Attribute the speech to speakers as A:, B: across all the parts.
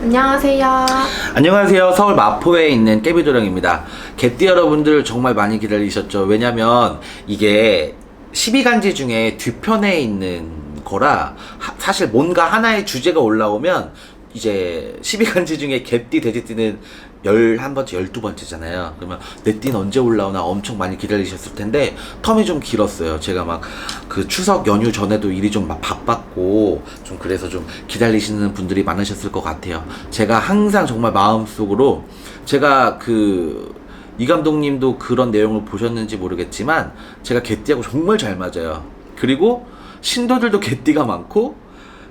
A: 안녕하세요.
B: 안녕하세요. 서울 마포에 있는 깨비도령입니다. 개띠 여러분들 정말 많이 기다리셨죠? 왜냐면 이게 12간지 중에 뒤편에 있는 거라 사실 뭔가 하나의 주제가 올라오면 이제 12간지 중에 개띠, 돼지띠는 11번째, 12번째잖아요. 그러면 내 띠는 언제 올라오나 엄청 많이 기다리셨을 텐데 텀이 좀 길었어요. 제가 막 그 추석 연휴 전에도 일이 좀 막 바빴고 좀 그래서 좀 기다리시는 분들이 많으셨을 것 같아요. 제가 항상 정말 마음속으로 제가 이 감독님도 그런 내용을 보셨는지 모르겠지만 제가 개띠하고 정말 잘 맞아요. 그리고 신도들도 개띠가 많고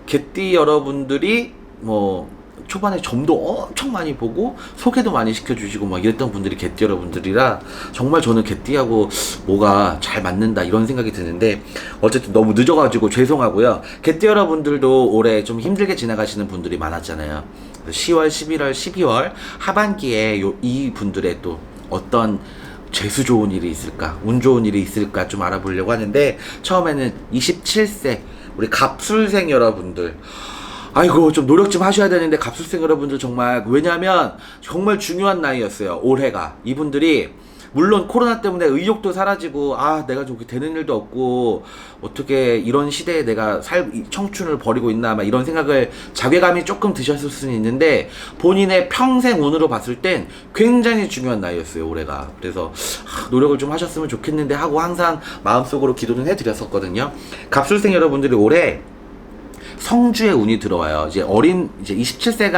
B: 개띠 여러분들이 뭐 초반에 점도 엄청 많이 보고 소개도 많이 시켜주시고 막 이랬던 분들이 개띠 여러분들이라 정말 저는 개띠하고 뭐가 잘 맞는다 이런 생각이 드는데 어쨌든 너무 늦어가지고 죄송하고요. 개띠 여러분들도 올해 좀 힘들게 지나가시는 분들이 많았잖아요. 10월, 11월, 12월 하반기에 이 분들의 또 어떤 재수 좋은 일이 있을까, 운 좋은 일이 있을까 좀 알아보려고 하는데 처음에는 27세 우리 갑술생 여러분들, 아이고 좀 노력 좀 하셔야 되는데 갑술생 여러분들 정말, 왜냐면 정말 중요한 나이였어요. 올해가 이분들이 물론 코로나 때문에 의욕도 사라지고 내가 저렇게 되는 일도 없고 어떻게 이런 시대에 내가 청춘을 버리고 있나 막 이런 생각을 자괴감이 조금 드셨을 수는 있는데 본인의 평생 운으로 봤을 땐 굉장히 중요한 나이였어요, 올해가. 그래서 노력을 좀 하셨으면 좋겠는데 하고 항상 마음속으로 기도는 해드렸었거든요. 갑술생 여러분들이 올해 성주의 운이 들어와요. 이제 27세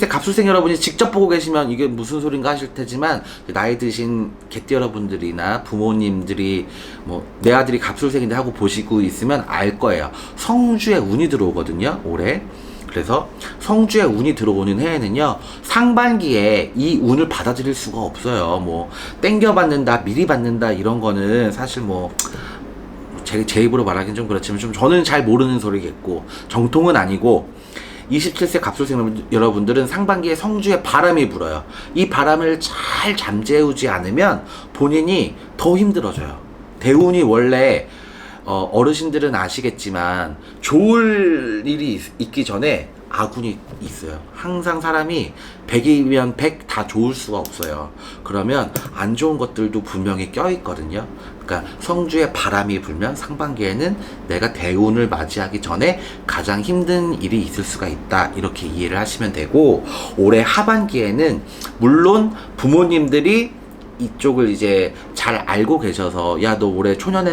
B: 갑술생 여러분이 직접 보고 계시면 이게 무슨 소린가 하실 테지만 나이 드신 개띠 여러분들이나 부모님들이 뭐 내 아들이 갑술생인데 하고 보시고 있으면 알 거예요. 성주의 운이 들어오거든요, 올해. 그래서 성주의 운이 들어오는 해에는요, 상반기에 이 운을 받아들일 수가 없어요. 뭐 땡겨받는다, 미리 받는다 이런 거는 사실 뭐 제 입으로 말하긴 좀 그렇지만 좀 저는 잘 모르는 소리겠고 정통은 아니고, 27세 갑술생 여러분들은 상반기에 성주에 바람이 불어요. 이 바람을 잘 잠재우지 않으면 본인이 더 힘들어져요. 대운이 원래 어르신들은 아시겠지만 좋을 일이 있기 전에 악운이 있어요. 항상 사람이 100이면 100 다 좋을 수가 없어요. 그러면 안 좋은 것들도 분명히 껴있거든요. 그러니까 성주에 바람이 불면 상반기에는 내가 대운을 맞이하기 전에 가장 힘든 일이 있을 수가 있다, 이렇게 이해를 하시면 되고, 올해 하반기에는 물론 부모님들이 이쪽을 이제 잘 알고 계셔서 야 너 올해 초년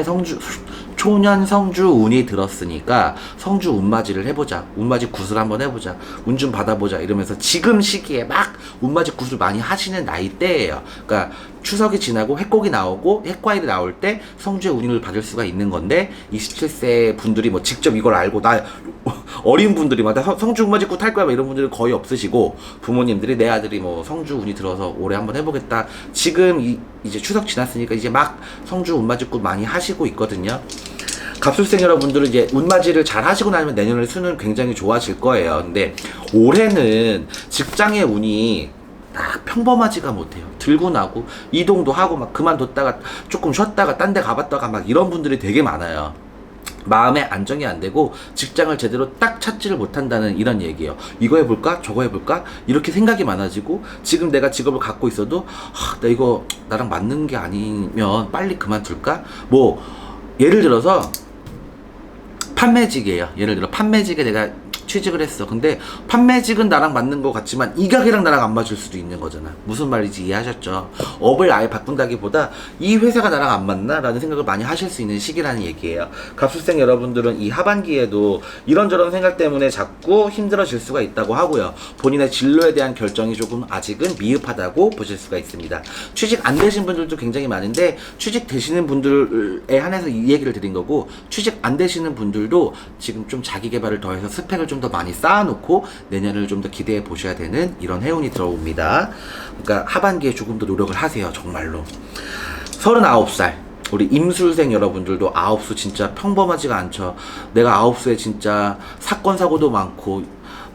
B: 성주 운이 들었으니까 성주 운맞이를 해보자, 운맞이 굿을 한번 해보자, 운 좀 받아보자 이러면서 지금 시기에 막 운맞이 굿을 많이 하시는 나이대예요. 그러니까 추석이 지나고 해곡이 나오고 해과일이 나올 때 성주의 운을 받을 수가 있는 건데, 27세 분들이 뭐 직접 이걸 알고 어린 분들이 막 성주 운맞이 굿 할 거야 이런 분들은 거의 없으시고, 부모님들이 내 아들이 뭐 성주 운이 들어서 올해 한번 해보겠다, 지금 이제 추석 지났으니까 이제 막 성주 운맞이 굿 많이 하시고 있거든요. 갑술생 여러분들은 이제 운맞이를 잘 하시고 나면 내년에 수는 굉장히 좋아질 거예요. 근데 올해는 직장의 운이 딱 평범하지가 못해요. 들고 나고 이동도 하고 막 그만뒀다가 조금 쉬었다가 딴 데 가봤다가 막 이런 분들이 되게 많아요. 마음의 안정이 안 되고 직장을 제대로 딱 찾지를 못한다는 이런 얘기예요. 이거 해볼까? 저거 해볼까? 이렇게 생각이 많아지고, 지금 내가 직업을 갖고 있어도 나 이거 나랑 맞는 게 아니면 빨리 그만둘까? 뭐 예를 들어서 판매직이에요. 예를 들어 판매직에 내가 취직을 했어. 근데 판매직은 나랑 맞는 것 같지만 이 가게랑 나랑 안 맞을 수도 있는 거잖아. 무슨 말인지 이해하셨죠? 업을 아예 바꾼다기보다 이 회사가 나랑 안 맞나? 라는 생각을 많이 하실 수 있는 시기라는 얘기예요. 갑술생 여러분들은 이 하반기에도 이런저런 생각 때문에 자꾸 힘들어질 수가 있다고 하고요. 본인의 진로에 대한 결정이 조금 아직은 미흡하다고 보실 수가 있습니다. 취직 안 되신 분들도 굉장히 많은데 취직 되시는 분들에 한해서 이 얘기를 드린 거고, 취직 안 되시는 분들도 지금 좀 자기 개발을 더해서 스펙을 좀 더 많이 쌓아놓고 내년을 좀 더 기대해 보셔야 되는 이런 해운이 들어옵니다. 그러니까 하반기에 조금 더 노력을 하세요. 정말로. 39살 우리 임술생 여러분들도 아홉수 진짜 평범하지가 않죠. 내가 아홉수에 진짜 사건 사고도 많고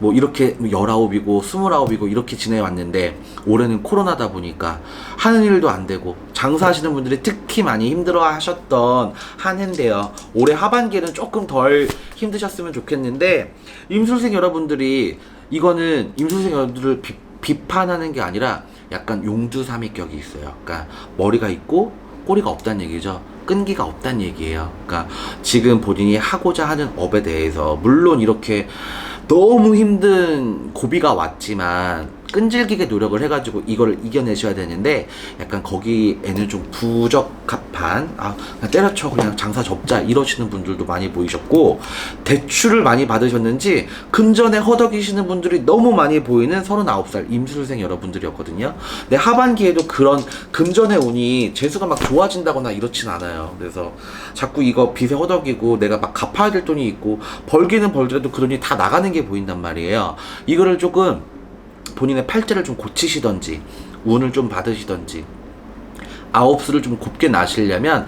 B: 뭐 이렇게 19이고 29이고 이렇게 지내왔는데, 올해는 코로나다 보니까 하는 일도 안 되고 장사하시는 분들이 특히 많이 힘들어 하셨던 한 해인데요. 올해 하반기에는 조금 덜 힘드셨으면 좋겠는데, 임술생 여러분들이 이거는 임술생 여러분들을 비판하는 게 아니라 약간 용두사미격이 있어요. 그러니까 머리가 있고 꼬리가 없다는 얘기죠. 끈기가 없다는 얘기예요. 그러니까 지금 본인이 하고자 하는 업에 대해서 물론 이렇게 너무 힘든 고비가 왔지만 끈질기게 노력을 해가지고 이걸 이겨내셔야 되는데 약간 거기에는 좀 부적합한 그냥 때려쳐 그냥 장사 접자 이러시는 분들도 많이 보이셨고, 대출을 많이 받으셨는지 금전에 허덕이시는 분들이 너무 많이 보이는 39살 임술생 여러분들이었거든요. 근데 하반기에도 그런 금전의 운이 재수가 막 좋아진다거나 이렇진 않아요. 그래서 자꾸 이거 빚에 허덕이고 내가 막 갚아야 될 돈이 있고 벌기는 벌더라도 그 돈이 다 나가는 게 보인단 말이에요. 이거를 조금 본인의 팔자를 좀 고치시던지 운을 좀 받으시던지 아홉수를 좀 곱게 나시려면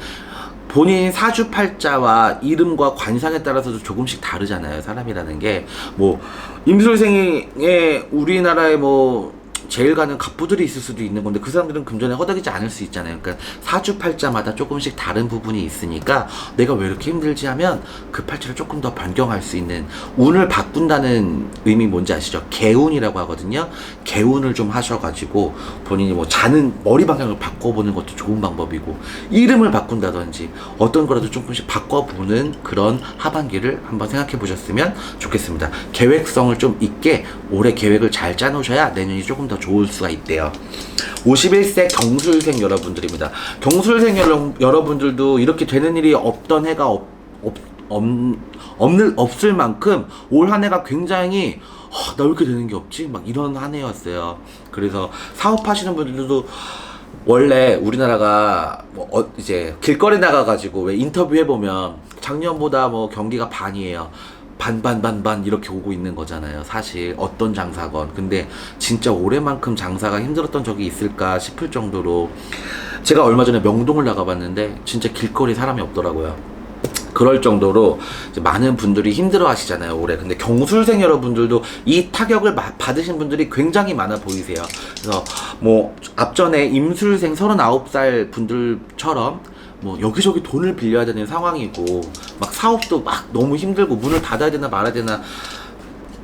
B: 본인 사주팔자와 이름과 관상에 따라서도 조금씩 다르잖아요. 사람이라는 게 뭐 임술생의 우리나라에 뭐 제일 가는 갑부들이 있을 수도 있는 건데 그 사람들은 금전에 허덕이지 않을 수 있잖아요. 그러니까 사주팔자마다 조금씩 다른 부분이 있으니까 내가 왜 이렇게 힘들지 하면 그 팔자를 조금 더 변경할 수 있는 운을 바꾼다는 의미 뭔지 아시죠? 개운이라고 하거든요. 개운을 좀 하셔가지고 본인이 뭐 자는 머리 방향을 바꿔보는 것도 좋은 방법이고 이름을 바꾼다든지 어떤 거라도 조금씩 바꿔보는 그런 하반기를 한번 생각해 보셨으면 좋겠습니다. 계획성을 좀 있게 올해 계획을 잘 짜놓으셔야 내년이 조금 더 좋을 수가 있대요. 51세 경술생 여러분들입니다. 경술생 여러분들도 이렇게 되는 일이 없던 해가 없을 만큼 올 한 해가 굉장히 나 왜 이렇게 되는 게 없지? 막 이런 한 해였어요. 그래서 사업하시는 분들도 원래 우리나라가 뭐 이제 길거리 나가가지고 왜 인터뷰 해보면 작년보다 뭐 경기가 반이에요. 반 이렇게 오고 있는 거잖아요. 사실 어떤 장사건. 근데 진짜 올해만큼 장사가 힘들었던 적이 있을까 싶을 정도로 제가 얼마 전에 명동을 나가봤는데 진짜 길거리 사람이 없더라고요. 그럴 정도로 이제 많은 분들이 힘들어 하시잖아요, 올해. 근데 경술생 여러분들도 이 타격을 받으신 분들이 굉장히 많아 보이세요. 그래서 뭐 앞전에 임술생 39살 분들처럼 뭐 여기저기 돈을 빌려야 되는 상황이고 막 사업도 막 너무 힘들고 문을 닫아야 되나 말아야 되나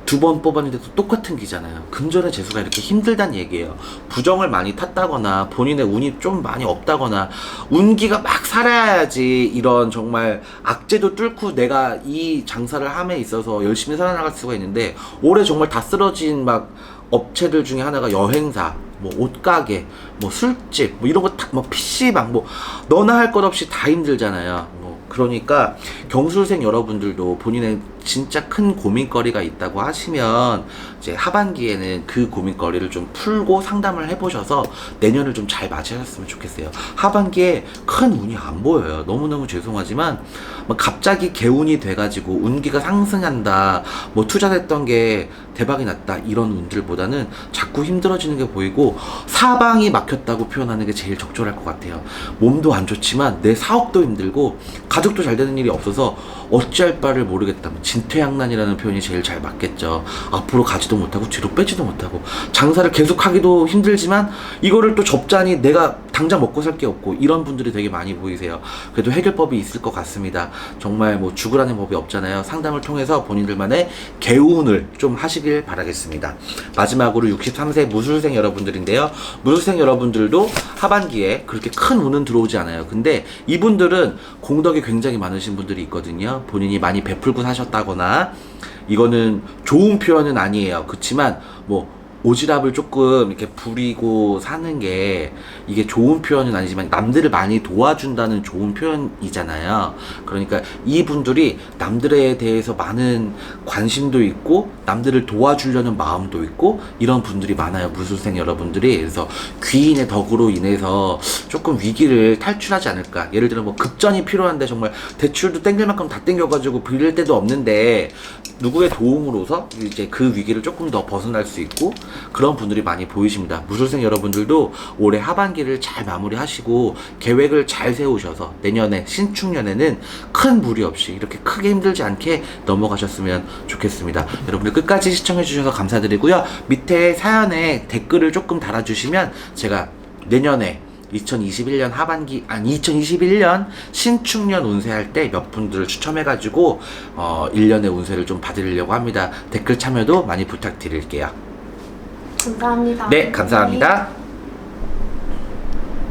B: 두 번 뽑았는데도 똑같은 기잖아요. 금전의 재수가 이렇게 힘들다는 얘기예요. 부정을 많이 탔다거나 본인의 운이 좀 많이 없다거나 운기가 막 살아야지 이런 정말 악재도 뚫고 내가 이 장사를 함에 있어서 열심히 살아나갈 수가 있는데 올해 정말 다 쓰러진 막 업체들 중에 하나가 여행사, 뭐 옷가게, 뭐 술집, 뭐 이런 거 다, 뭐 PC방, 뭐 너나 할 것 없이 다 힘들잖아요. 뭐 그러니까 경술생 여러분들도 본인의 진짜 큰 고민거리가 있다고 하시면 이제 하반기에는 그 고민거리를 좀 풀고 상담을 해보셔서 내년을 좀 잘 맞이하셨으면 좋겠어요. 하반기에 큰 운이 안 보여요. 너무너무 죄송하지만 뭐 갑자기 개운이 돼가지고 운기가 상승한다, 뭐 투자됐던 게 대박이 났다 이런 운들보다는 자꾸 힘들어지는 게 보이고 사방이 막혔다고 표현하는 게 제일 적절할 것 같아요. 몸도 안 좋지만 내 사업도 힘들고 가족도 잘 되는 일이 없어서 어찌할 바를 모르겠다. 진퇴양난이라는 표현이 제일 잘 맞겠죠. 앞으로 가지도 못하고 뒤로 빼지도 못하고 장사를 계속하기도 힘들지만 이거를 또 접자니 내가 당장 먹고 살 게 없고 이런 분들이 되게 많이 보이세요. 그래도 해결법이 있을 것 같습니다. 정말 뭐 죽으라는 법이 없잖아요. 상담을 통해서 본인들만의 개운을 좀 하시길 바라겠습니다. 마지막으로 63세 무술생 여러분들인데요. 무술생 여러분들도 하반기에 그렇게 큰 운은 들어오지 않아요. 근데 이분들은 공덕이 굉장히 많으신 분들이 있거든요. 본인이 많이 베풀고 사셨다거나 이거는 좋은 표현은 아니에요. 그렇지만 뭐 오지랖을 조금 이렇게 부리고 사는 게 이게 좋은 표현은 아니지만 남들을 많이 도와준다는 좋은 표현이잖아요. 그러니까 이분들이 남들에 대해서 많은 관심도 있고 남들을 도와주려는 마음도 있고 이런 분들이 많아요. 무술생 여러분들이. 그래서 귀인의 덕으로 인해서 조금 위기를 탈출하지 않을까. 예를 들어 뭐 급전이 필요한데 정말 대출도 땡길 만큼 다 땡겨가지고 빌릴 데도 없는데 누구의 도움으로서 이제 그 위기를 조금 더 벗어날 수 있고 그런 분들이 많이 보이십니다. 무술생 여러분들도 올해 하반기를 잘 마무리하시고 계획을 잘 세우셔서 내년에 신축년에는 큰 무리 없이 이렇게 크게 힘들지 않게 넘어가셨으면 좋겠습니다. 여러분들 끝까지 시청해 주셔서 감사드리고요. 밑에 사연에 댓글을 조금 달아주시면 제가 내년에 2021년 하반기, 아니 2021년 신축년 운세할 때 몇 분들을 추첨해가지고 1년의 운세를 좀 봐드리려고 합니다. 댓글 참여도 많이 부탁드릴게요.
A: 감사합니다.
B: 네, 감사합니다.